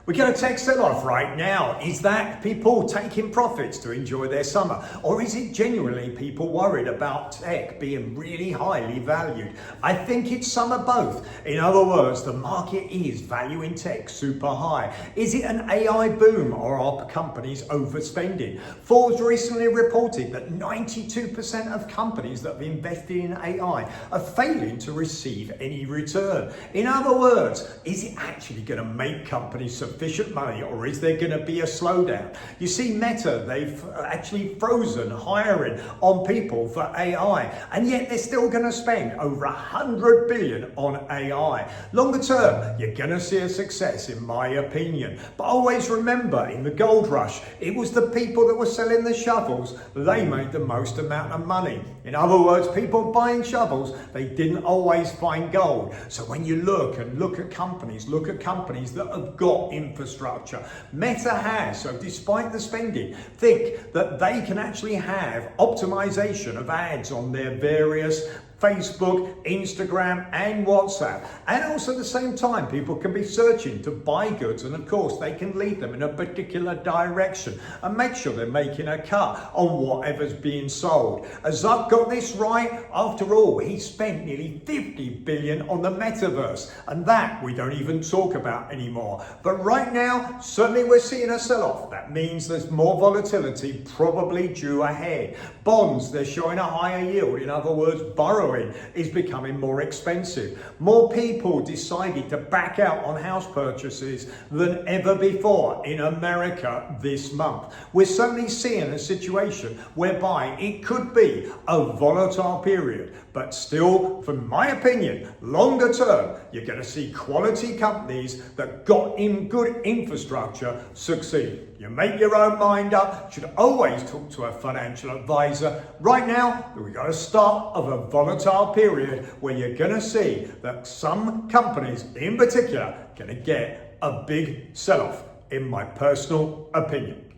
We get a tech sell-off right now. Is that people taking profits to enjoy their summer? Or is it genuinely people worried about tech being really highly valued? I think it's some of both. In other words, the market is valuing tech super high. Is it an AI boom or are companies overspending? Forbes recently reported that 92% of companies that have invested in AI are failing to receive any return. In other words, is it actually going to make companies sufficient money, or is there going to be a slowdown? You see, Meta, they've actually frozen hiring on people for AI, and yet they're still going to spend over 100 billion on AI. Longer term, you're going to see a success, in my opinion. But always remember, in the gold rush, it was the people that were selling the shovels, they made the most amount of money. In other words, people buying shovels, they didn't always find gold. So when you look at companies that have got infrastructure. Meta has, so despite the spending, think that they can actually have optimization of ads on their various Facebook, Instagram, and WhatsApp. And also at the same time, people can be searching to buy goods, and of course they can lead them in a particular direction and make sure they're making a cut on whatever's being sold. As Zuck got this right, after all, he spent nearly 50 billion on the metaverse, and that we don't even talk about anymore. But right now, certainly we're seeing a sell-off. That means there's more volatility probably due ahead. Bonds, they're showing a higher yield. In other words, borrowing is becoming more expensive. More people decided to back out on house purchases than ever before in America this month. We're certainly seeing a situation whereby it could be a volatile period, but still, from my opinion, longer term, you're going to see quality companies that got in good infrastructure succeed. You make your own mind up. Should always talk to a financial advisor. Right now, we've got a start of a volatile period where you're going to see that some companies in particular are going to get a big sell-off, in my personal opinion.